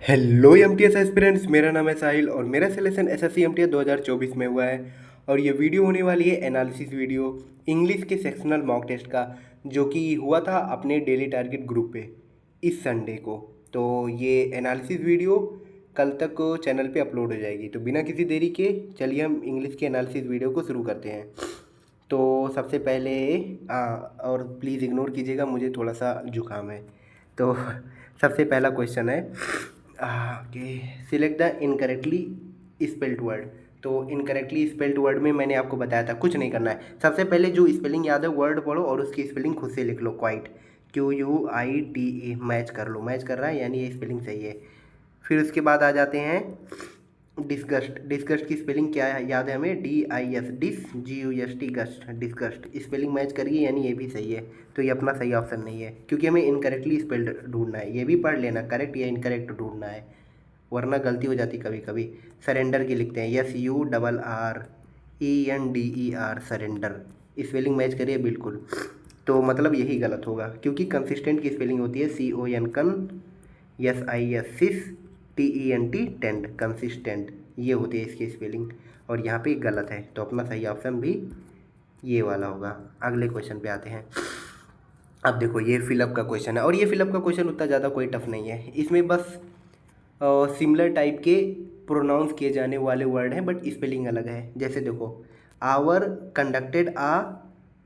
Hello MTS aspirants, मेरा नाम है साहिल और मेरा सिलेक्शन एसएससी एमटीएस 2024 में हुआ है। और ये वीडियो होने वाली है एनालिसिस वीडियो इंग्लिश के सेक्शनल मॉक टेस्ट का, जो कि हुआ था अपने डेली टारगेट ग्रुप पे इस संडे को। तो ये एनालिसिस वीडियो कल तक चैनल पे अपलोड हो जाएगी। तो बिना किसी देरी के चलिए हम इंग्लिश के एनालिसिस वीडियो को शुरू करते हैं। तो सबसे पहले और प्लीज़ इग्नोर कीजिएगा, मुझे थोड़ा सा जुकाम है। तो सबसे पहला क्वेश्चन है कि select the incorrectly spelled word. तो इनकरेक्टली स्पेल्ड वर्ड में मैंने आपको बताया था कुछ नहीं करना है। सबसे पहले जो स्पेलिंग याद है वर्ड पढ़ो और उसकी स्पेलिंग खुद से लिख लो। क्वाइट QUITE मैच कर लो, मैच कर रहा है यानी ये स्पेलिंग सही है। फिर उसके बाद आ जाते हैं डिस्गस्ट। डिस्गस्ट की स्पेलिंग क्या है याद है हमें? DIS, dis GUST gust, disgust. Spelling match करिए यानी ये भी सही है। तो ये अपना सही ऑप्शन नहीं है क्योंकि हमें इनकरेक्टली स्पेल्ड ढूंढना है। ये भी पढ़ लेना, करेक्ट या इनकरेक्ट ढूंढना है, वरना गलती हो जाती कभी कभी। सरेंडर की लिखते हैं SURRENDER, सरेंडर। स्पेलिंग मैच करिए बिल्कुल। तो मतलब यही गलत होगा क्योंकि कंसिस्टेंट की स्पेलिंग होती है CON कन, SIS सिस, TENT टेंट, कंसिस्टेंट। ये होती है इसकी स्पेलिंग और यहाँ पे गलत है। तो अपना सही ऑप्शन भी ये वाला होगा। अगले क्वेश्चन पे आते हैं। अब देखो ये फिलअप का क्वेश्चन है और ये फिलअप का क्वेश्चन उतना ज़्यादा कोई टफ नहीं है। इसमें बस सिमिलर टाइप के प्रोनाउंस किए जाने वाले वर्ड हैं बट स्पेलिंग अलग है। जैसे देखो our conducted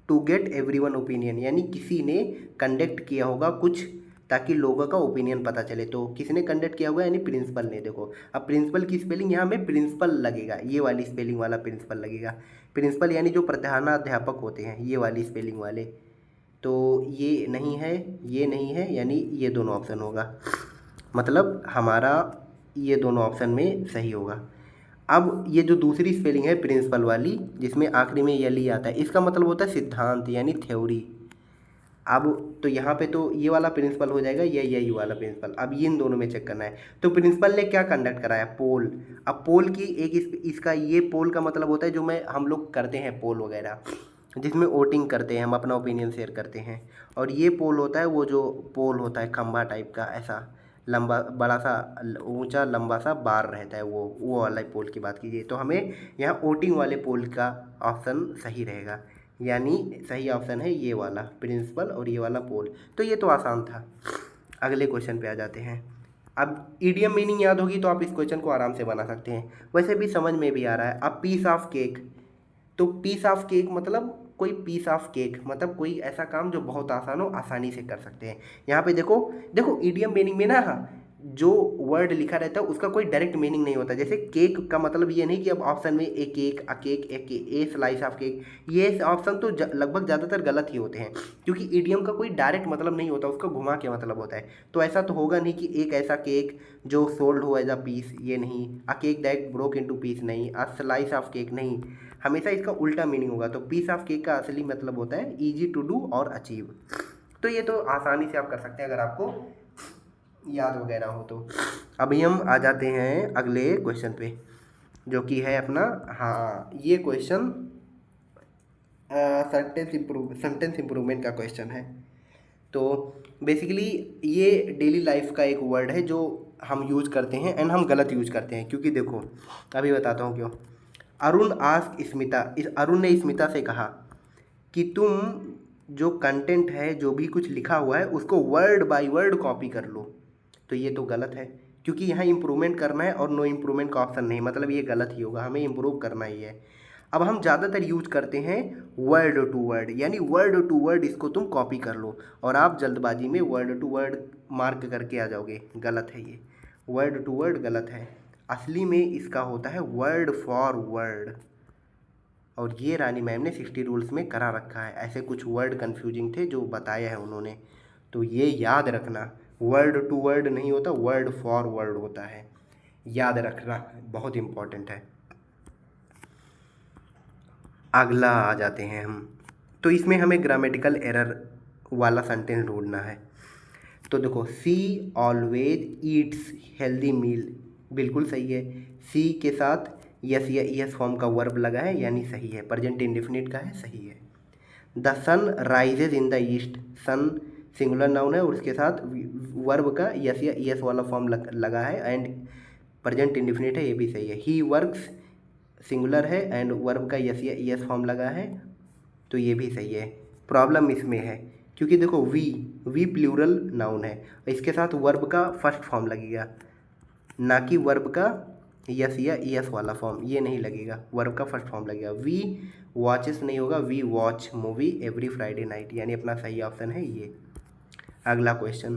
to get everyone opinion, यानी किसी ने कंडक्ट किया होगा कुछ ताकि लोगों का ओपिनियन पता चले। तो किसने कंडक्ट किया होगा? यानी प्रिंसिपल ने। देखो अब प्रिंसिपल की स्पेलिंग यहाँ में प्रिंसिपल लगेगा, ये वाली स्पेलिंग वाला प्रिंसिपल लगेगा। प्रिंसिपल यानी जो प्रधानाध्यापक होते हैं, ये वाली स्पेलिंग वाले। तो ये नहीं है, ये नहीं है, यानी ये दोनों ऑप्शन होगा। मतलब हमारा ये दोनों ऑप्शन में सही होगा। अब ये जो दूसरी स्पेलिंग है प्रिंसिपल वाली, जिसमें आखिरी में यली आता है, इसका मतलब होता है सिद्धांत यानी थ्योरी। अब तो यहाँ पे तो ये वाला प्रिंसिपल हो जाएगा, ये वाला प्रिंसिपल। अब ये इन दोनों में चेक करना है। तो प्रिंसिपल ने क्या कंडक्ट कराया? पोल। अब पोल की एक इसका ये पोल का मतलब होता है जो मैं हम लोग करते हैं पोल वगैरह, जिसमें वोटिंग करते हैं, हम अपना ओपिनियन शेयर करते हैं। और ये पोल होता है वो जो पोल होता है खंबा टाइप का, ऐसा लंबा बड़ा सा ऊंचा लंबा सा बार रहता है, वो वाला पोल की बात कीजिए। तो हमें यहाँ वोटिंग वाले पोल का ऑप्शन सही रहेगा, यानी सही ऑप्शन है ये वाला प्रिंसिपल और ये वाला पोल। तो ये तो आसान था। अगले क्वेश्चन पे आ जाते हैं। अब ईडियम मीनिंग याद होगी तो आप इस क्वेश्चन को आराम से बना सकते हैं, वैसे भी समझ में भी आ रहा है। अब पीस ऑफ केक, तो पीस ऑफ केक मतलब कोई पीस ऑफ केक मतलब कोई ऐसा काम जो बहुत आसान हो, आसानी से कर सकते हैं। यहाँ पे देखो देखो ईडियम मीनिंग में ना, हाँ, जो वर्ड लिखा रहता है उसका कोई डायरेक्ट मीनिंग नहीं होता। जैसे केक का मतलब ये नहीं कि अब ऑप्शन में a cake, a cake, a slice of cake, ये ऑप्शन तो लगभग ज़्यादातर गलत ही होते हैं क्योंकि ईडियम का कोई डायरेक्ट मतलब नहीं होता, उसका घुमा के मतलब होता है। तो ऐसा तो होगा नहीं कि एक ऐसा केक जो सोल्ड हो एज अ पीस, ये नहीं। A cake that broke into piece नहीं, अ स्लाइस ऑफ केक नहीं, हमेशा इसका उल्टा मीनिंग होगा। तो पीस ऑफ केक का असली मतलब होता है ईजी टू डू और अचीव। तो ये तो आसानी से आप कर सकते हैं अगर आपको याद वगैरह हो तो। अभी हम आ जाते हैं अगले क्वेश्चन पे जो कि है अपना, हाँ, ये क्वेश्चन सेंटेंस इम्प्रूवमेंट का क्वेश्चन है। तो बेसिकली ये डेली लाइफ का एक वर्ड है जो हम यूज करते हैं एंड हम गलत यूज करते हैं। क्योंकि देखो अभी बताता हूँ क्यों। अरुण आस्क स्मिता, इस अरुण ने स्मिता से कहा कि तुम जो कंटेंट है, जो भी कुछ लिखा हुआ है, उसको वर्ड बाय वर्ड कॉपी कर लो। तो ये तो गलत है क्योंकि यहाँ इम्प्रूवमेंट करना है और नो इम्प्रूवमेंट का ऑप्शन नहीं, मतलब ये गलत ही होगा, हमें इम्प्रूव करना ही है। अब हम ज़्यादातर यूज करते हैं वर्ड टू वर्ड, यानी वर्ड टू वर्ड इसको तुम कॉपी कर लो। और आप जल्दबाजी में वर्ड टू वर्ड मार्क करके आ जाओगे, गलत है ये। वर्ड टू वर्ड गलत है, असली में इसका होता है वर्ड फॉर वर्ड। और ये रानी मैम ने 60 रूल्स में करा रखा है। ऐसे कुछ वर्ड कन्फ्यूजिंग थे जो बताया है उन्होंने, तो ये याद रखना। वर्ड टू वर्ड नहीं होता, वर्ड फॉर वर्ड होता है, याद रखना बहुत इम्पॉर्टेंट है। अगला आ जाते हैं हम। तो इसमें हमें ग्रामेटिकल एरर वाला सेंटेंस ढूंढना है। तो देखो सी ऑलवेज ईट्स हेल्दी मील, बिल्कुल सही है। सी के साथ यस या ईएस फॉर्म का वर्ब लगा है यानी सही है, प्रेजेंट इंडेफिनिट का है, सही है। The sun rises in the east, sun singular noun है और उसके साथ वर्ब का यस या ईएस वाला फॉर्म लगा है एंड प्रेजेंट इंडेफिनिट है, ये भी सही है। ही वर्क्स सिंगुलर है एंड वर्ब का यस या ईएस फॉर्म लगा है, तो ये भी सही है। प्रॉब्लम इसमें है क्योंकि देखो वी प्लूरल नाउन है, इसके साथ वर्ब का फर्स्ट फॉर्म लगेगा, ना कि वर्ब का यस या ईएस वाला फॉर्म, ये नहीं लगेगा, वर्ब का फर्स्ट फॉर्म लगेगा। वी वॉचेस नहीं होगा, we watch movie every Friday night, यानी अपना सही ऑप्शन है ये। अगला question,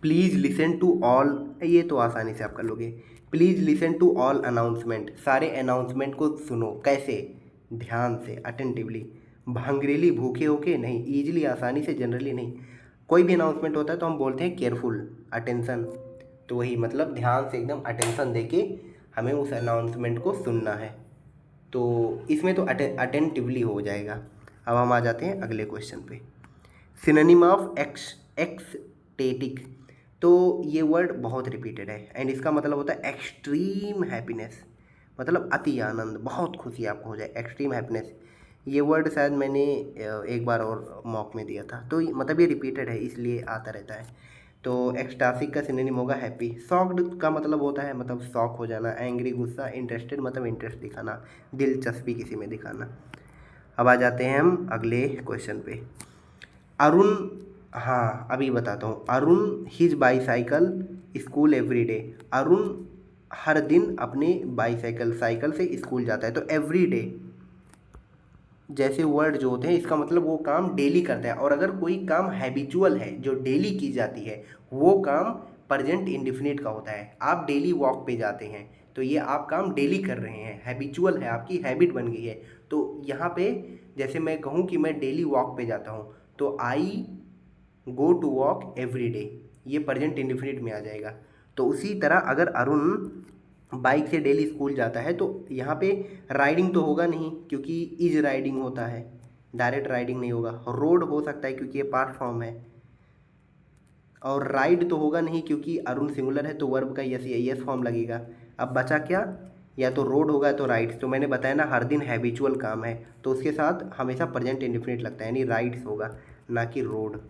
please listen to all, ये तो आसानी से आप कर लोगे। Please listen to all announcement, सारे अनाउंसमेंट को सुनो। कैसे? ध्यान से, अटेंटिवली। हंग्रीली, भूखे होके नहीं, ईजिली, आसानी से, जनरली नहीं। कोई भी अनाउंसमेंट होता है तो हम बोलते हैं केयरफुल, अटेंशन, तो वही मतलब ध्यान से एकदम अटेंशन देके हमें उस अनाउंसमेंट को सुनना है, तो इसमें तो अटेंटिवली हो जाएगा। अब हम आ जाते हैं अगले क्वेश्चन पे। सिनोनिम ऑफ एक्सटेटिक, तो ये वर्ड बहुत रिपीटेड है एंड इसका मतलब होता है एक्सट्रीम हैप्पीनेस, मतलब अति आनंद, बहुत खुशी आपको हो जाए, एक्सट्रीम हैप्पीनेस। ये वर्ड शायद मैंने एक बार और मॉक में दिया था, तो मतलब ये रिपीटेड है इसलिए आता रहता है। तो एक्सटासिक का सिनोनिम होगा हैप्पी। शॉक्ड का मतलब होता है मतलब शॉक हो जाना, एंग्री गुस्सा, इंटरेस्टेड मतलब इंटरेस्ट दिखाना, दिलचस्पी किसी में दिखाना। अब आ जाते हैं हम अगले क्वेश्चन पे। अरुण, हाँ अभी बताता हूँ। Arun his bicycle school every day, Arun हर दिन अपने बाईसाइकिल साइकिल से स्कूल जाता है, तो एवरी डे जैसे वर्ड जो होते हैं इसका मतलब वो काम डेली करता है, और अगर कोई काम हैबिचुअल है जो डेली की जाती है वो काम प्रेजेंट इंडेफिनिट का होता है। आप डेली वॉक पे जाते हैं तो ये आप काम डेली कर रहे हैं, हैबिचुअल है, आपकी हैबिट बन गई है। तो यहाँ पे जैसे मैं कहूँ कि मैं डेली वॉक पे जाता हूँ तो I go to walk every day, ये प्रेजेंट इंडेफिनिट में आ जाएगा। तो उसी तरह अगर अरुण बाइक से डेली स्कूल जाता है तो यहाँ पे राइडिंग तो होगा नहीं क्योंकि इज राइडिंग होता है, डायरेक्ट राइडिंग नहीं होगा। रोड हो सकता है क्योंकि ये पार्ट फॉर्म है, और राइड तो होगा नहीं क्योंकि अरुण सिंगुलर है तो वर्ब का यस या यस फॉर्म लगेगा। अब बचा क्या? या तो रोड होगा तो राइड्स, तो मैंने बताया ना हर दिन हैबिचुअल काम है तो उसके साथ हमेशा प्रेजेंट इंडेफिनिट लगता है, यानी राइड्स होगा ना कि रोड।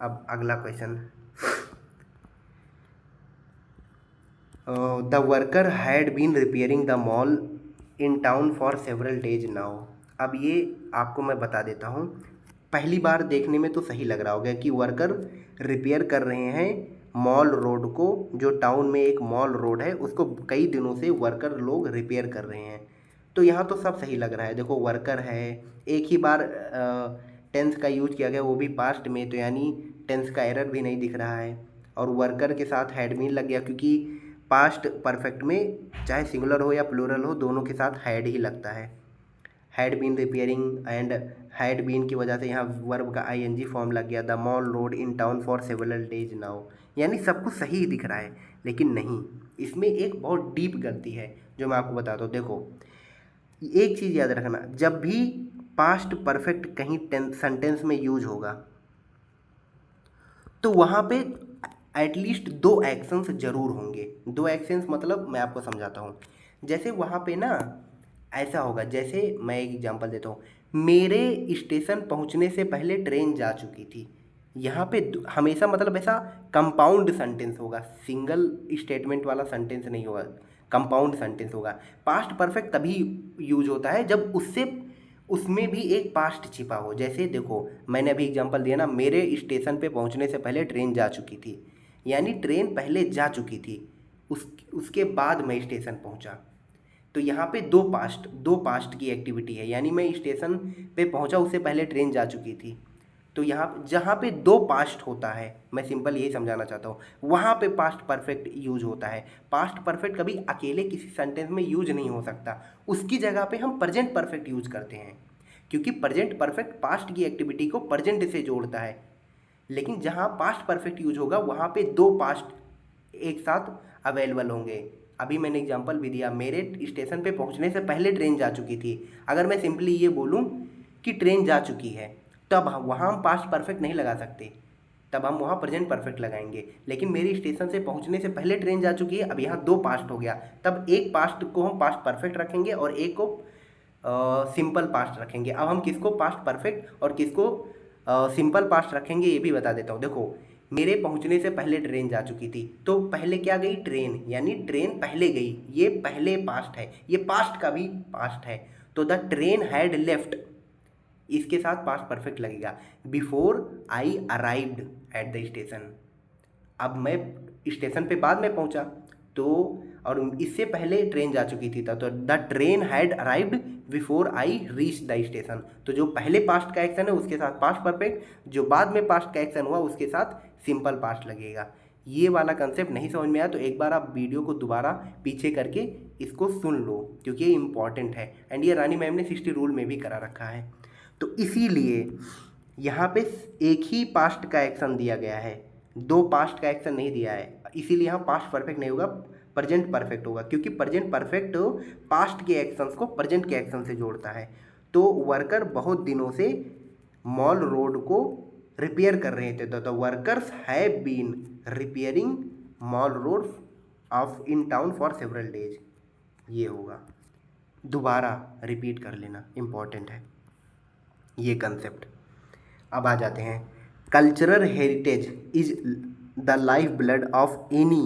अब अगला question, the worker had been repairing the mall in town for several days now. अब ये आपको मैं बता देता हूँ, पहली बार देखने में तो सही लग रहा होगा कि वर्कर रिपेयर कर रहे हैं मॉल रोड को, जो टाउन में एक मॉल रोड है उसको कई दिनों से वर्कर लोग रिपेयर कर रहे हैं, तो यहाँ तो सब सही लग रहा है। देखो वर्कर है, एक ही बार टेंस का यूज किया गया वो भी पास्ट में, तो यानी टेंस का एरर भी नहीं दिख रहा है, और वर्कर के साथ हैड बीन लग गया क्योंकि पास्ट परफेक्ट में चाहे सिंगुलर हो या प्लूरल हो दोनों के साथ हैड ही लगता है। Had been repairing and had been की वजह से यहाँ वर्ब का आईएनजी फॉर्म लग गया। The mall road in town for several days now, यानी सब कुछ सही दिख रहा है, लेकिन नहीं, इसमें एक बहुत डीप गलती है जो मैं आपको बताता हूँ। देखो एक चीज़ याद रखना, जब भी पास्ट परफेक्ट कहीं सेंटेंस में यूज होगा तो वहाँ पे एटलीस्ट दो एक्शंस जरूर होंगे। दो एक्शंस मतलब मैं आपको समझाता हूँ, जैसे वहाँ पे ना ऐसा होगा, जैसे मैं एक एग्जांपल देता हूँ, मेरे स्टेशन पहुँचने से पहले ट्रेन जा चुकी थी। यहाँ पे हमेशा मतलब ऐसा कंपाउंड सेंटेंस होगा, सिंगल स्टेटमेंट वाला सेंटेंस नहीं होगा, कंपाउंड सेंटेंस होगा। पास्ट परफेक्ट तभी यूज होता है जब उसमें भी एक पास्ट छिपा हो। जैसे देखो मैंने अभी एग्जांपल दिया ना, मेरे स्टेशन पे पहुंचने से पहले ट्रेन जा चुकी थी, यानी ट्रेन पहले जा चुकी थी, उसके बाद मैं स्टेशन पहुंचा, तो यहाँ पे दो पास्ट की एक्टिविटी है, यानी मैं स्टेशन पे पहुंचा उससे पहले ट्रेन जा चुकी थी। तो यहाँ जहाँ पे दो पास्ट होता है, मैं सिंपल यही समझाना चाहता हूँ, वहाँ पे पास्ट परफेक्ट यूज होता है। पास्ट परफेक्ट कभी अकेले किसी सेंटेंस में यूज नहीं हो सकता, उसकी जगह पे हम प्रेजेंट परफेक्ट यूज करते हैं, क्योंकि प्रेजेंट परफेक्ट पास्ट की एक्टिविटी को प्रेजेंट से जोड़ता है। लेकिन जहाँ पास्ट परफेक्ट यूज होगा वहाँ पे दो पास्ट एक साथ अवेलेबल होंगे। अभी मैंने एग्जांपल भी दिया, मेरे स्टेशन पे पहुँचने से पहले ट्रेन जा चुकी थी। अगर मैं सिंपली ये बोलूँ कि ट्रेन जा चुकी है, तब वहाँ हम पास्ट परफेक्ट नहीं लगा सकते, तब हम वहाँ प्रेजेंट परफेक्ट लगाएंगे। लेकिन मेरी स्टेशन से पहुँचने से पहले ट्रेन जा चुकी है, अब यहाँ दो पास्ट हो गया, तब एक पास्ट को हम पास्ट परफेक्ट रखेंगे और एक को सिंपल पास्ट रखेंगे। अब हम किसको पास्ट परफेक्ट और किसको सिंपल पास्ट रखेंगे ये भी बता देता हूँ। देखो मेरे पहुंचने से पहले ट्रेन जा चुकी थी, तो पहले क्या गई? ट्रेन, यानी ट्रेन पहले गई, ये पहले पास्ट है, ये पास्ट का भी पास्ट है, तो द ट्रेन हैड लेफ्ट, इसके साथ पास्ट परफेक्ट लगेगा, before I arrived at the station. अब मैं स्टेशन पे बाद में पहुंचा, तो और इससे पहले ट्रेन जा चुकी थी, तो the train had arrived before I reach the station. तो जो पहले पास्ट का एक्शन है उसके साथ पास्ट परफेक्ट, जो बाद में पास्ट का एक्शन हुआ उसके साथ सिंपल पास्ट लगेगा। ये वाला कंसेप्ट नहीं समझ में आया तो एक बार आप वीडियो को दोबारा पीछे करके इसको सुन लो, क्योंकि ये इंपॉर्टेंट है एंड ये रानी मैम ने 60 रूल में भी करा रखा है। तो इसीलिए यहाँ पे एक ही पास्ट का एक्शन दिया गया है, दो पास्ट का एक्शन नहीं दिया है, इसीलिए यहाँ पास्ट परफेक्ट नहीं होगा, प्रेजेंट परफेक्ट होगा, क्योंकि प्रेजेंट परफेक्ट पास्ट के एक्शंस को प्रेजेंट के एक्शन से जोड़ता है। तो वर्कर बहुत दिनों से मॉल रोड को रिपेयर कर रहे थे, तो workers have been repairing mall road off in town for several days, ये होगा। दोबारा रिपीट कर लेना, इम्पॉर्टेंट है ये कंसेप्ट। अब आ जाते हैं, cultural heritage is the life blood of any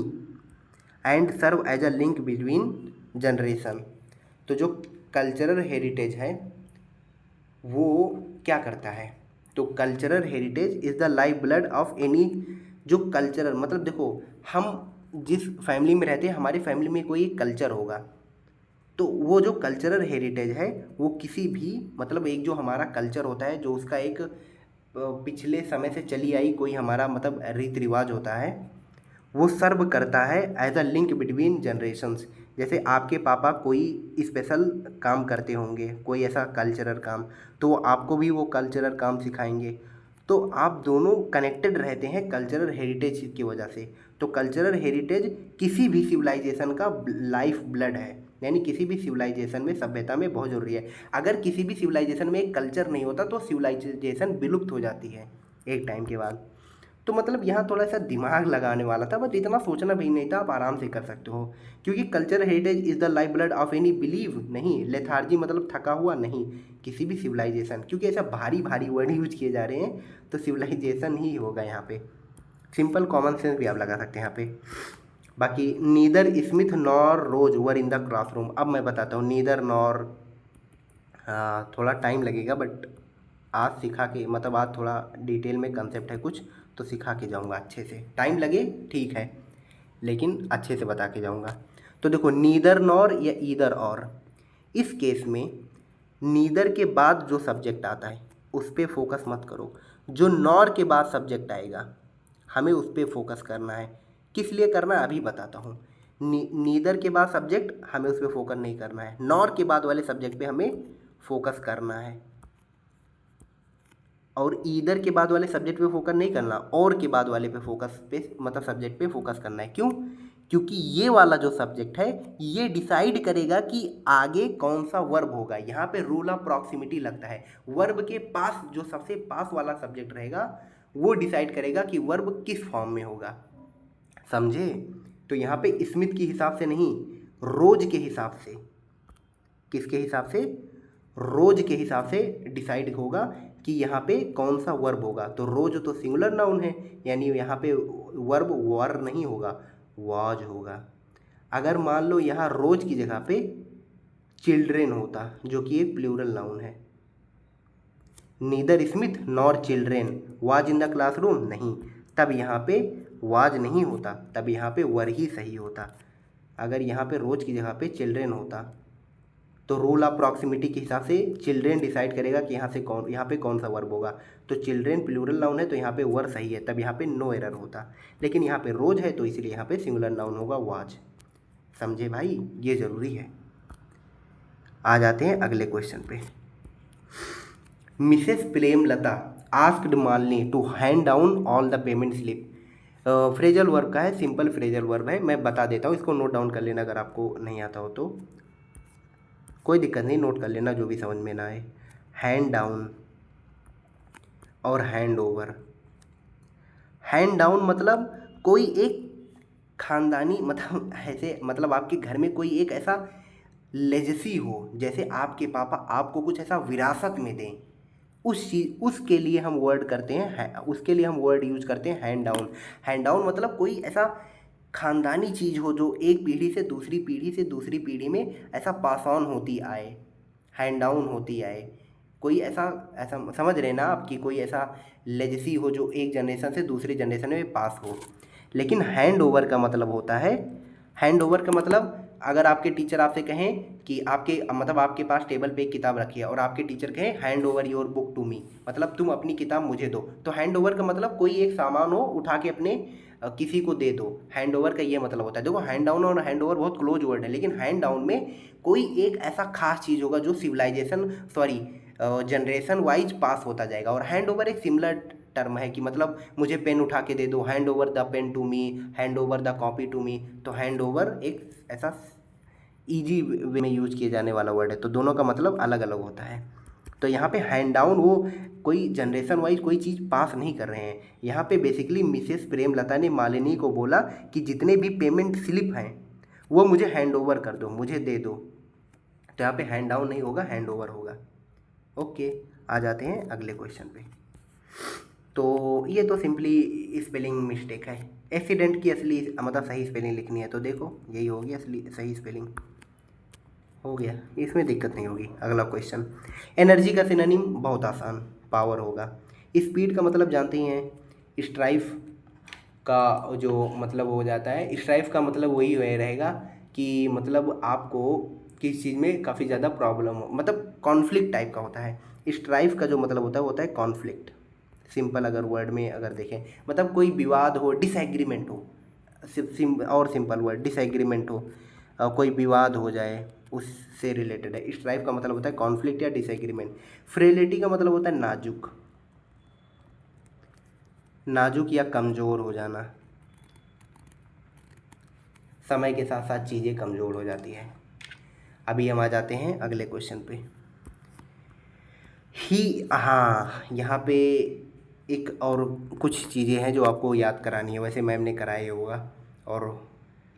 and serve as a link between generation. तो जो कल्चरल हेरिटेज है वो क्या करता है? तो cultural heritage is the life blood of any, जो कल्चरल मतलब देखो, हम जिस फैमिली में रहते हैं हमारी फैमिली में कोई कल्चर होगा, तो वो जो कल्चरल हेरिटेज है वो किसी भी मतलब एक जो हमारा कल्चर होता है, जो उसका एक पिछले समय से चली आई कोई हमारा मतलब रीति रिवाज होता है, वो सर्व करता है as a link between generations. जैसे आपके पापा कोई स्पेशल काम करते होंगे, कोई ऐसा कल्चरल काम, तो आपको भी वो कल्चरल काम सिखाएंगे, तो आप दोनों कनेक्टेड रहते हैं कल्चरल हेरिटेज की वजह से। तो कल्चरल हेरिटेज किसी भी सिविलाइजेशन का लाइफ ब्लड है, यानी किसी भी सिविलाइजेशन में, सभ्यता में बहुत ज़रूरी है। अगर किसी भी सिविलाइजेशन में एक कल्चर नहीं होता तो सिविलाइजेशन विलुप्त हो जाती है एक टाइम के बाद। तो मतलब यहाँ थोड़ा सा दिमाग लगाने वाला था, बट इतना सोचना भी नहीं था, आप आराम से कर सकते हो, क्योंकि culture heritage is the life blood of any believe नहीं, लेथार्जी मतलब थका हुआ नहीं, किसी भी सिविलाइजेशन, क्योंकि ऐसा भारी भारी वर्ड यूज किए जा रहे हैं तो सिविलाइजेशन ही होगा यहाँ पे। सिंपल कॉमन सेंस भी आप लगा सकते हैं यहाँ पे। बाकी neither Smith nor Rose were in the classroom. अब मैं बताता हूँ नीदर नॉर, थोड़ा टाइम लगेगा बट आज सिखा के, मतलब आज थोड़ा डिटेल में कंसेप्ट है कुछ, तो सिखा के जाऊंगा अच्छे से, टाइम लगे ठीक है लेकिन अच्छे से बता के जाऊंगा। तो देखो नीदर नॉर या ईदर और, इस केस में नीदर के बाद जो सब्जेक्ट आता है उस पर फोकस मत करो, जो नॉर के बाद सब्जेक्ट आएगा हमें उस पर फोकस करना है। किस लिए करना है अभी बताता हूँ। नीदर के बाद सब्जेक्ट हमें उस पर फोकस नहीं करना है, नॉर के बाद वाले सब्जेक्ट पे हमें फोकस करना है, और ईदर के बाद वाले सब्जेक्ट पे फोकस नहीं करना, और के बाद वाले पे फोकस पे मतलब सब्जेक्ट पे फोकस करना है। क्यों? क्योंकि ये वाला जो सब्जेक्ट है ये डिसाइड करेगा कि आगे कौन सा वर्ब होगा। यहाँ पे रूल ऑफ प्रॉक्सिमिटी लगता है, वर्ब के पास जो सबसे पास वाला सब्जेक्ट रहेगा वो डिसाइड करेगा कि वर्ब किस फॉर्म में होगा, समझे? तो यहाँ पे स्मिथ के हिसाब से नहीं, रोज के हिसाब से। किसके हिसाब से? रोज के हिसाब से डिसाइड होगा कि यहाँ पे कौन सा वर्ब होगा। तो रोज तो सिंगुलर नाउन है, यानी यहाँ पे वर्ब वर नहीं होगा, वाज होगा। अगर मान लो यहाँ रोज की जगह पे चिल्ड्रेन होता, जो कि एक प्लूरल नाउन है, neither Smith nor children was in the classroom, नहीं, तब यहाँ पे वाज नहीं होता, तब यहाँ पे वर ही सही होता। अगर यहाँ पे रोज की जगह पे चिल्ड्रेन होता तो रूल ऑफ प्रॉक्सिमिटी के हिसाब से चिल्ड्रेन डिसाइड करेगा कि यहाँ पे कौन सा वर्ब होगा। तो चिल्ड्रेन प्लूरल नाउन है तो यहाँ पे वर सही है, तब यहाँ पे नो एरर होता। लेकिन यहाँ पे रोज है तो इसलिए यहाँ पे सिंगुलर नाउन होगा वाज। समझे भाई, ये ज़रूरी है। आ जाते हैं अगले क्वेश्चन पे। Mrs Premlata asked Malini to hand down all the payment slip. Phrasal verb का है, सिंपल फ्रेजल वर्ब है, मैं बता देता हूँ, इसको नोट डाउन कर लेना अगर आपको नहीं आता हो तो, कोई दिक्कत नहीं, नोट कर लेना जो भी समझ में ना आए। हैंड डाउन और हैंड ओवर। हैंड डाउन मतलब कोई एक खानदानी मतलब ऐसे, मतलब आपके घर में कोई एक ऐसा लेजेसी हो, जैसे आपके पापा आपको कुछ ऐसा विरासत में दें, उसके लिए हम वर्ड करते हैं, उसके लिए हम वर्ड यूज करते हैं हैंड डाउन। हैंड डाउन मतलब कोई ऐसा खानदानी चीज़ हो जो एक पीढ़ी से दूसरी पीढ़ी में ऐसा पास ऑन होती आए, हैंड डाउन होती आए। कोई ऐसा ऐसा समझ रहे ना आप, कि कोई ऐसा लेगेसी हो जो एक जनरेशन से दूसरी जनरेशन में पास हो। लेकिन हैंड ओवर का मतलब होता है, हैंड ओवर का मतलब अगर आपके टीचर आपसे कहें कि आपके पास टेबल पे एक किताब रखी है और आपके टीचर कहें hand over your book to me, मतलब तुम अपनी किताब मुझे दो, तो हैंड ओवर का मतलब कोई एक सामान हो उठा के अपने किसी को दे दो, हैंड ओवर का ये मतलब होता है। देखो हैंड डाउन और हैंड ओवर बहुत क्लोज वर्ड है, लेकिन हैंड डाउन में कोई एक ऐसा खास चीज़ होगा जो जनरेशन वाइज पास होता जाएगा। और हैंड ओवर एक सिमिलर टर्म है कि मतलब मुझे पेन उठा के दे दो, hand over the pen to me, hand over the copy to me. तो हैंड ओवर एक ऐसा ईजी वे में यूज किए जाने वाला वर्ड है, तो दोनों का मतलब अलग अलग होता है। तो यहाँ पे हैंड डाउन वो कोई जनरेशन वाइज कोई चीज़ पास नहीं कर रहे हैं। यहाँ पे बेसिकली मिसेस प्रेमलता ने मालिनी को बोला कि जितने भी पेमेंट स्लिप हैं वो मुझे हैंड ओवर कर दो, मुझे दे दो। तो यहाँ पे हैंड डाउन नहीं होगा, हैंड ओवर होगा। ओके, आ जाते हैं अगले क्वेश्चन पे। तो ये तो सिंपली स्पेलिंग मिस्टेक है। एक्सीडेंट की असली मतलब सही स्पेलिंग लिखनी है, तो देखो यही होगी असली सही स्पेलिंग, हो गया, इसमें दिक्कत नहीं होगी। अगला क्वेश्चन, एनर्जी का सिनोनिम बहुत आसान, पावर होगा। स्पीड का मतलब जानते ही हैं, स्ट्राइफ का जो मतलब हो जाता है, स्ट्राइफ का मतलब वही रहेगा कि मतलब आपको किस चीज़ में काफ़ी ज़्यादा प्रॉब्लम हो, मतलब कॉन्फ्लिक्ट टाइप का होता है। स्ट्राइफ का जो मतलब होता है कॉन्फ्लिक्ट। सिंपल अगर वर्ड में अगर देखें, मतलब कोई विवाद हो, डिसएग्रीमेंट हो, और सिंपल वर्ड डिसएग्रीमेंट हो, कोई विवाद हो जाए उससे रिलेटेड है। स्ट्राइफ का मतलब होता है कॉन्फ्लिक्ट या डिसएग्रीमेंट। फ्रेलिटी का मतलब होता है नाजुक, नाजुक या कमज़ोर हो जाना, समय के साथ साथ चीज़ें कमज़ोर हो जाती है। अभी हम आ जाते हैं अगले क्वेश्चन पे। हाँ, यहाँ पे एक और कुछ चीज़ें हैं जो आपको याद करानी है, वैसे मैम ने कराया होगा, और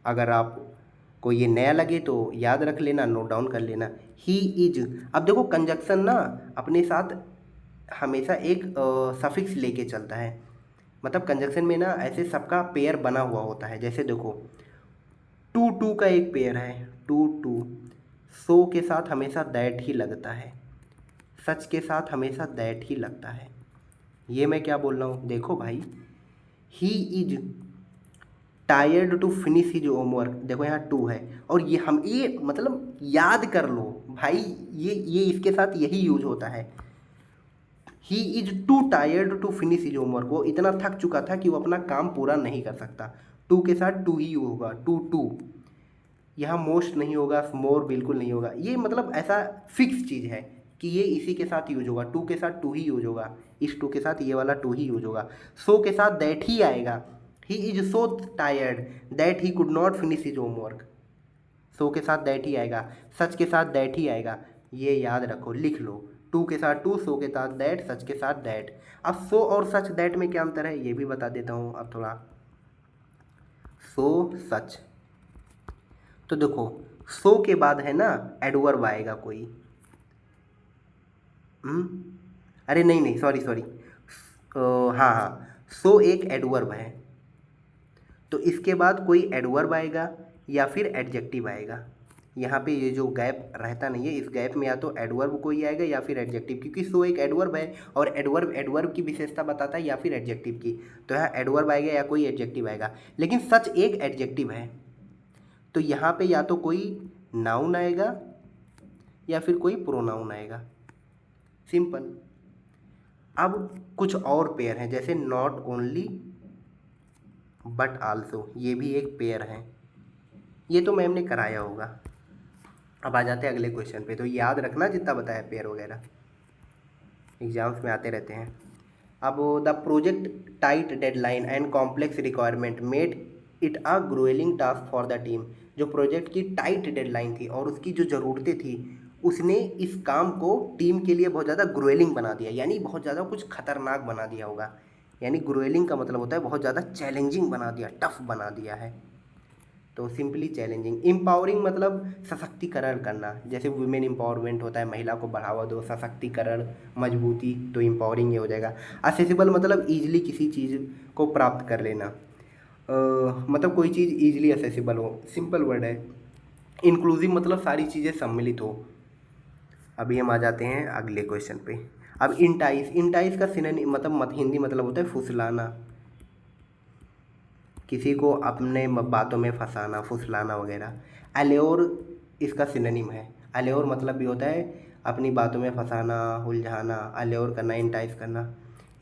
अगर आपको ये नया लगे तो याद रख लेना, नोट डाउन कर लेना। ही इज, अब देखो कंजक्शन ना अपने साथ हमेशा एक सफिक्स लेके चलता है, मतलब कंजक्शन में ना ऐसे सबका पेयर बना हुआ होता है। जैसे देखो टू टू का एक पेयर है, टू टू, सो के साथ हमेशा दैट ही लगता है, सच के साथ हमेशा दैट ही लगता है। ये मैं क्या बोल रहा हूँ, देखो भाई, he is tired to finish his homework, देखो यहाँ टू है, और ये मतलब याद कर लो भाई, ये इसके साथ यही यूज होता है। He is too tired to finish his homework, वो इतना थक चुका था कि वो अपना काम पूरा नहीं कर सकता। टू के साथ टू ही होगा, टू टू, यहाँ मोस्ट नहीं होगा, मोर बिल्कुल नहीं होगा। ये मतलब ऐसा फिक्स चीज़ है कि ये इसी के साथ यूज होगा, टू के साथ टू ही यूज होगा, इस टू के साथ ये वाला टू ही यूज होगा। सो के साथ दैट ही आएगा, he is so tired that he could not finish his homework, so के साथ दैट ही आएगा। सच के साथ दैट ही आएगा, ये याद रखो, लिख लो। टू के साथ टू, सो के साथ दैट, सच के साथ दैट। अब सो और सच दैट में क्या अंतर है ये भी बता देता हूँ अब थोड़ा। सो सच, तो देखो सो के बाद है ना एडवर्ब आएगा कोई, अरे नहीं सॉरी, हाँ हाँ, सो एक एडवर्ब है, तो इसके बाद कोई एडवर्ब आएगा या फिर एडजेक्टिव आएगा। यहाँ पे ये जो गैप रहता नहीं है, इस गैप में या तो एडवर्ब कोई आएगा या फिर एडजेक्टिव, क्योंकि सो एक एडवर्ब है और एडवर्ब की विशेषता बताता है या फिर एडजेक्टिव की, तो यहाँ एडवर्ब आएगा या कोई एडजेक्टिव आएगा। लेकिन सच एक एडजेक्टिव है, तो यहाँ पे या तो कोई नाउन आएगा या फिर कोई प्रोनाउन आएगा, सिंपल। अब कुछ और पेयर हैं, जैसे नॉट ओनली बट आल्सो, ये भी एक पेयर है, ये तो मैम ने कराया होगा। अब आ जाते हैं अगले क्वेश्चन पे, तो याद रखना जितना बताया पेयर वगैरह, एग्जाम्स में आते रहते हैं। अब the project tight deadline and complex requirement made it a growing task for the team, जो प्रोजेक्ट की टाइट डेडलाइन थी और उसकी जो ज़रूरतें थी, उसने इस काम को टीम के लिए बहुत ज़्यादा ग्रोइलिंग बना दिया, यानी बहुत ज़्यादा कुछ खतरनाक बना दिया होगा। यानी ग्रोइलिंग का मतलब होता है बहुत ज़्यादा चैलेंजिंग बना दिया, टफ बना दिया है। तो सिंपली चैलेंजिंग। एम्पावरिंग मतलब सशक्तिकरण करना, जैसे वुमेन एम्पावरमेंट होता है, महिला को बढ़ावा दो, सशक्तिकरण, मजबूती, तो एम्पावरिंग ये हो जाएगा। असेसिबल मतलब ईजिली किसी चीज़ को प्राप्त कर लेना, मतलब कोई चीज़ ईजिली असेसिबल हो, सिंपल वर्ड है। इंक्लूसिव मतलब सारी चीज़ें सम्मिलित हो। अभी हम आ जाते हैं अगले क्वेश्चन पे। अब इंटाइस, इंटाइस का सिनोनिम मतलब हिंदी मतलब होता है फुसलाना, किसी को अपने बातों में फंसाना, फुसलाना वगैरह। अल्योर इसका सिनोनिम है। अल्योर मतलब भी होता है अपनी बातों में फंसाना, उलझाना, अल्योर करना, इंटाइस करना।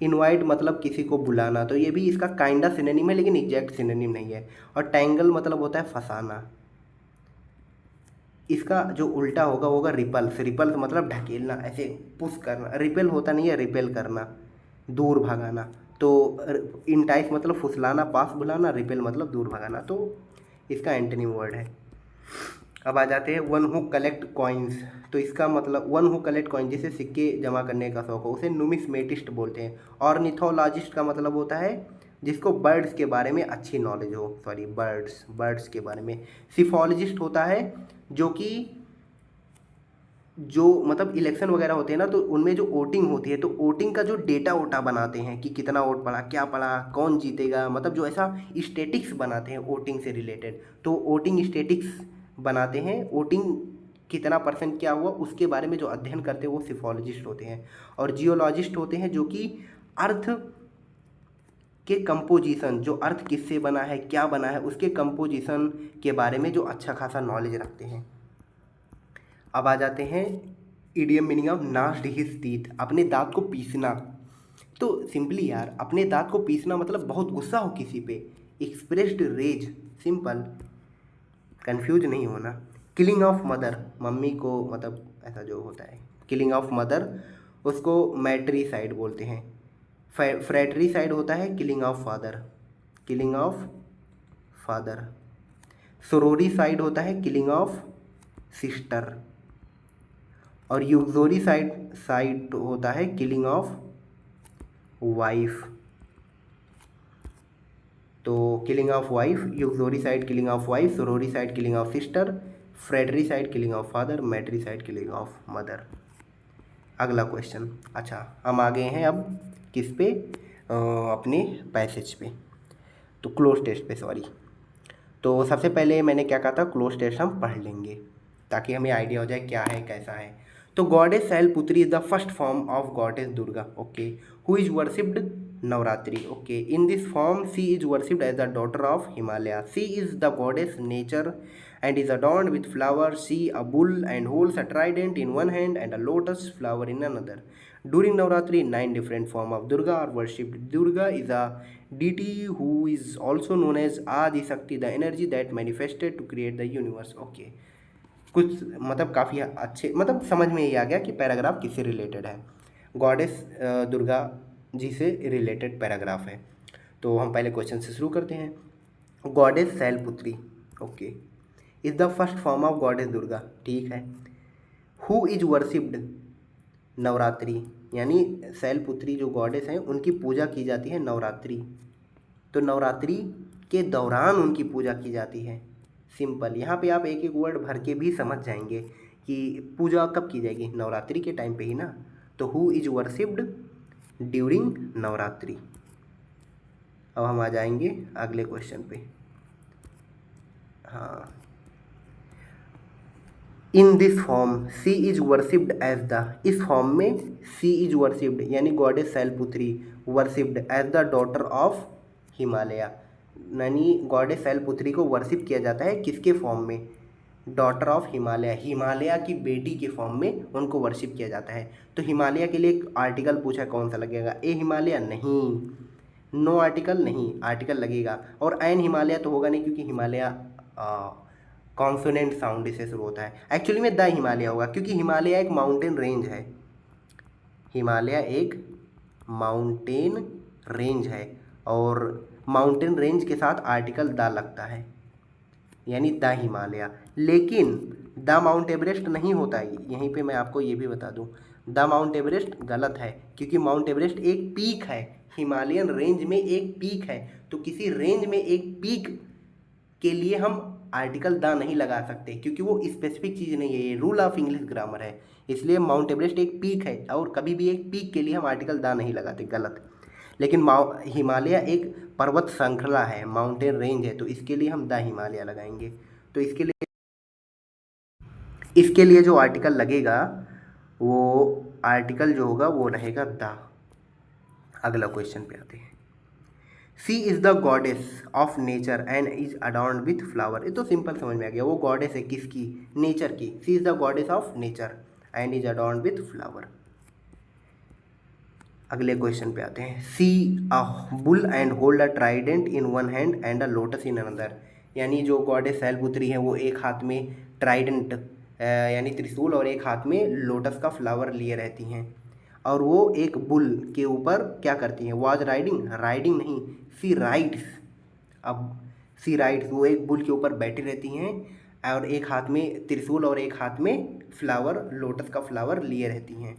इनवाइट मतलब किसी को बुलाना, तो ये भी इसका काइंडा सिनोनिम है लेकिन एग्जैक्ट सिनोनिम नहीं है। और टैंगल मतलब होता है फंसाना, इसका जो उल्टा होगा वो होगा रिपल्स। रिपल्स मतलब ढकेलना, ऐसे पुश करना। रिपेल होता नहीं है, रिपेल करना, दूर भगाना। तो इंटाइस मतलब फुसलाना, पास बुलाना, रिपेल मतलब दूर भगाना, तो इसका एंटोनिम वर्ड है। अब आ जाते हैं वन हु कलेक्ट कॉइन्स। तो इसका मतलब वन हु कलेक्ट कॉइन, जिसे सिक्के जमा करने का शौक हो, उसे नुमिस्मेटिस्ट बोलते हैं। ऑर्निथोलॉजिस्ट का मतलब होता है जिसको बर्ड्स के बारे में अच्छी नॉलेज हो, सॉरी बर्ड्स के बारे में। सिफोलॉजिस्ट होता है जो मतलब इलेक्शन वगैरह होते हैं ना, तो उनमें जो वोटिंग होती है, तो वोटिंग का जो डेटा वोटा बनाते हैं कि कितना वोट पड़ा, क्या पड़ा, कौन जीतेगा, मतलब जो ऐसा स्टेटिक्स बनाते हैं वोटिंग से रिलेटेड, तो वोटिंग स्टेटिक्स बनाते हैं। वोटिंग कितना परसेंट क्या हुआ उसके बारे में जो अध्ययन करते हैं वो सिफोलॉजिस्ट होते हैं। और जियोलॉजिस्ट होते हैं जो कि अर्थ के कंपोजिशन, जो अर्थ किससे बना है, क्या बना है, उसके कंपोजिशन के बारे में जो अच्छा खासा नॉलेज रखते हैं। अब आ जाते हैं idiom meaning of gnashed his teeth, अपने दांत को पीसना। तो सिंपली यार, अपने दांत को पीसना मतलब बहुत गुस्सा हो किसी पे, एक्सप्रेस्ड रेज, सिंपल, कंफ्यूज नहीं होना। किलिंग ऑफ मदर, मम्मी को मतलब ऐसा जो होता है किलिंग ऑफ मदर, उसको मैट्रीसाइड बोलते हैं। फ्रैट्रीसाइड होता है killing of father, killing of father. Sororicide होता है किलिंग ऑफ सिस्टर। और यूक्सोरी साइड होता है किलिंग ऑफ वाइफ। तो killing of wife, uxoricide killing of wife, sororicide killing of sister, fratricide killing of father, matricide killing of mother. अगला question. अच्छा, हम आ गए हैं अब किस पे, अपने पैसेज पे, तो क्लोज टेस्ट पे, सॉरी। तो सबसे पहले मैंने क्या कहा था, क्लोज टेस्ट हम पढ़ लेंगे ताकि हमें आइडिया हो जाए क्या है कैसा है। तो goddess Shailputri is the first form of goddess Durga, okay, who is worshipped Navratri, okay. In this form she is worshipped as the daughter of Himalaya. She is the goddess nature and is adorned with flowers. See a bull and holds a trident in one hand and a lotus flower in another. During Navratri, 9 different forms of Durga are worshipped. Durga is a deity who is also known as Adi Shakti, the energy that manifested to create the universe. Okay. कुछ मतलब काफ़ी अच्छे, मतलब समझ में ये आ गया कि पैराग्राफ किससे रिलेटेड है। गॉडेस दुर्गा जी से रिलेटेड पैराग्राफ है। तो हम पहले क्वेश्चन से शुरू करते हैं। Goddess Shailputri, okay, is the first form of goddess Durga, ठीक है। हु इज वर्शिप्ड नवरात्रि, यानी शैलपुत्री जो गॉडेस हैं उनकी पूजा की जाती है नवरात्रि, तो नवरात्रि के दौरान उनकी पूजा की जाती है। सिंपल, यहाँ पे आप एक एक वर्ड भर के भी समझ जाएंगे कि पूजा कब की जाएगी, नवरात्रि के टाइम पे ही ना। तो who is worshipped during Navratri. अब हम आ जाएंगे अगले क्वेश्चन पे। हाँ, in this form she is worshipped as the, इस फॉर्म में सी इज वर्शिप्ड यानी goddess Shailputri worshipped as the daughter of Himalaya, यानी गॉडेस शैलपुत्री को वर्शिप किया जाता है किसके फॉर्म में, डॉटर ऑफ हिमालय, हिमालय की बेटी के फॉर्म में उनको वर्शिप किया जाता है। तो हिमालय के लिए एक आर्टिकल पूछा, कौन सा लगेगा, ए हिमालय नहीं, नो आर्टिकल नहीं, आर्टिकल लगेगा। और एन हिमालय तो होगा नहीं क्योंकि हिमालय कॉन्सोनेंट साउंड से शुरू होता है। एक्चुअली में द हिमालय होगा क्योंकि हिमालय एक माउंटेन रेंज है, हिमालय एक माउंटेन रेंज है और माउंटेन रेंज के साथ आर्टिकल द लगता है यानी द हिमालय। लेकिन द माउंट एवरेस्ट नहीं होता है, यहीं पे मैं आपको ये भी बता दूं, द माउंट एवरेस्ट गलत है क्योंकि माउंट एवरेस्ट एक पीक है, हिमालयन रेंज में एक पीक है, तो किसी रेंज में एक पीक के लिए हम आर्टिकल द नहीं लगा सकते, क्योंकि वो स्पेसिफिक चीज़ नहीं है, ये रूल ऑफ इंग्लिश ग्रामर है। इसलिए माउंट एवरेस्ट एक पीक है और कभी भी एक पीक के लिए हम आर्टिकल द नहीं लगाते, गलत। लेकिन हिमालय एक पर्वत श्रृंखला है, माउंटेन रेंज है, तो इसके लिए हम द हिमालय लगाएंगे। तो इसके लिए जो आर्टिकल लगेगा वो आर्टिकल जो होगा वो रहेगा द। अगला क्वेश्चन पे आते हैं। She is the goddess of nature and is adorned with flower. ये तो सिंपल समझ में आ गया, वो गॉडेस है किसकी? नेचर की। She is the goddess of nature and is adorned with flower. अगले क्वेश्चन पे आते हैं। She a bull and hold a trident in one hand and a lotus in another. यानी जो गॉडेस शैलपुत्री है वो एक हाथ में ट्राइडेंट यानी त्रिशूल और एक हाथ में लोटस का फ्लावर लिए रहती हैं, और वो एक बुल के ऊपर क्या करती हैं? वाज राइडिंग, राइडिंग नहीं, सी राइड्स। अब सी राइड्स, वो एक बुल के ऊपर बैठी रहती हैं और एक हाथ में त्रिशूल और एक हाथ में फ्लावर, लोटस का फ्लावर लिए रहती हैं।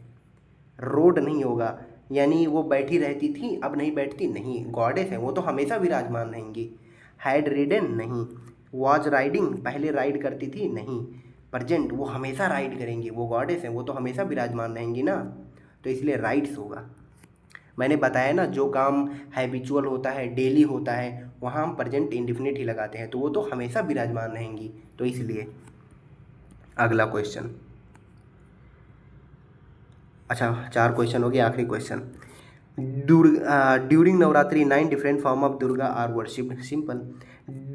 रोड नहीं होगा, यानी वो बैठी रहती थी अब नहीं बैठती, नहीं, गॉडेस है वो तो हमेशा विराजमान रहेंगी। हैड रिडन, नहीं। वाज राइडिंग, पहले राइड करती थी, नहीं। प्रजेंट, वो हमेशा राइड करेंगी, वो गॉडेस हैं, वो तो हमेशा विराजमान रहेंगी ना, तो इसलिए राइड्स होगा। मैंने बताया ना, जो काम हैबिचुअल होता है, डेली होता है, वहाँ हम प्रेजेंट इंडेफिनिट ही लगाते हैं, तो वो तो हमेशा विराजमान रहेंगी, तो इसलिए। अगला क्वेश्चन, अच्छा 4 क्वेश्चन हो गए, आखिरी question. During Navratri 9 different form of Durga are worshipped. Simple.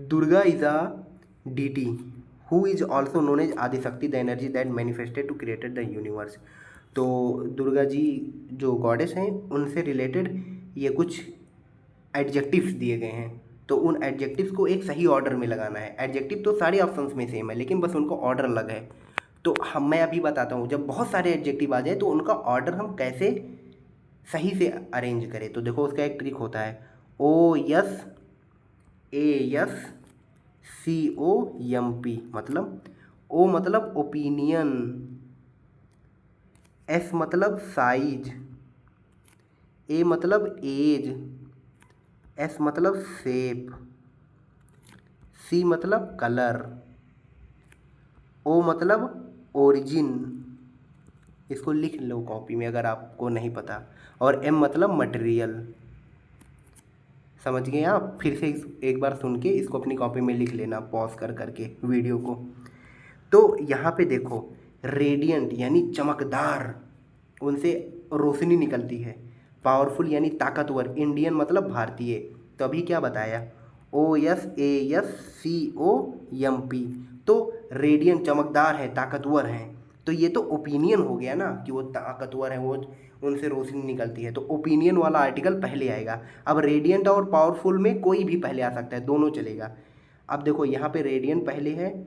Durga is a deity who is also known as Adishakti, the energy that manifested to created the universe. तो दुर्गा जी जो गॉडेस हैं उनसे रिलेटेड ये कुछ एडजेक्टिव्स दिए गए हैं, तो उन एडजेक्टिव्स को एक सही ऑर्डर में लगाना है। एडजेक्टिव तो सारे ऑप्शंस में सेम है, लेकिन बस उनको ऑर्डर अलग है। तो मैं अभी बताता हूँ, जब बहुत सारे एडजेक्टिव आ जाए तो उनका ऑर्डर हम कैसे सही से अरेंज करें। तो देखो उसका एक ट्रिक होता है, OSASCOMP, मतलब O मतलब ओपिनियन, S मतलब साइज, A मतलब एज, S मतलब शेप, C मतलब कलर, O मतलब ओरिजिन, इसको लिख लो कॉपी में अगर आपको नहीं पता, और M मतलब मटेरियल। समझ गए आप? फिर से एक बार सुन के इसको अपनी कॉपी में लिख लेना, पॉज कर करके वीडियो को। तो यहाँ पे देखो, रेडियंट यानी चमकदार, उनसे रोशनी निकलती है। पावरफुल यानी ताकतवर, इंडियन मतलब भारतीय। तो अभी क्या बताया? OSASCOMP। तो रेडियंट चमकदार है, ताकतवर हैं, तो ये तो ओपिनियन हो गया ना कि वो ताकतवर है, वो उनसे रोशनी निकलती है, तो ओपिनियन वाला आर्टिकल पहले आएगा। अब रेडियंट और पावरफुल में कोई भी पहले आ सकता है, दोनों चलेगा। अब देखो यहाँ पे रेडियंट पहले है,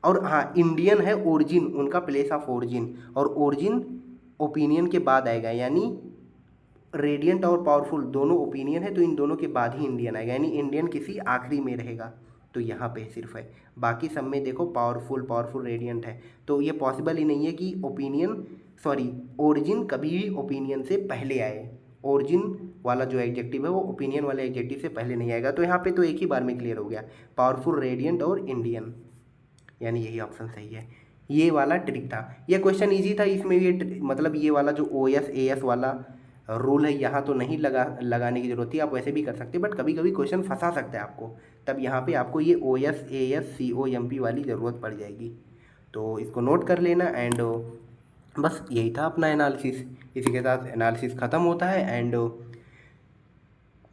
और हाँ इंडियन है ओरिजिन, उनका प्लेस ऑफ ओरिजिन, और ओरिजिन ओपिनियन के बाद आएगा, यानी रेडियंट और पावरफुल दोनों ओपिनियन है, तो इन दोनों के बाद ही इंडियन आएगा, यानी इंडियन किसी आखिरी में रहेगा। तो यहाँ पे सिर्फ है, बाकी सब में देखो पावरफुल रेडियंट है, तो ये पॉसिबल ही नहीं है कि ओरिजिन कभी भी ओपिनियन से पहले आए। ओरिजिन वाला जो एडजेक्टिव है वो ओपिनियन वाले एडजेक्टिव से पहले नहीं आएगा। तो यहाँ पे तो एक ही बार में क्लियर हो गया, पावरफुल, रेडियंट और इंडियन, यानी यही ऑप्शन सही है। ये वाला ट्रिक था, ये क्वेश्चन इजी था, इसमें ये मतलब ये वाला जो OSAS वाला रूल है यहाँ तो नहीं लगाने की जरूरत थी, आप वैसे भी कर सकते, बट कभी कभी क्वेश्चन फंसा सकता है आपको, तब यहाँ पे आपको ये OSASCOMP वाली ज़रूरत पड़ जाएगी। तो इसको नोट कर लेना, एंड बस यही था अपना एनालिसिस। इसी के साथ एनालिसिस ख़त्म होता है। एंड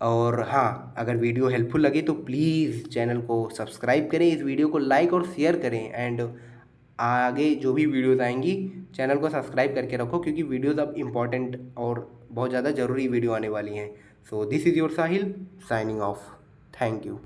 और हाँ, अगर वीडियो हेल्पफुल लगे तो प्लीज़ चैनल को सब्सक्राइब करें, इस वीडियो को लाइक और शेयर करें, एंड आगे जो भी वीडियोज़ आएंगी चैनल को सब्सक्राइब करके रखो, क्योंकि वीडियोज़ अब इम्पॉर्टेंट और बहुत ज़्यादा ज़रूरी वीडियो आने वाली हैं। So this is your Sahil signing off. Thank you.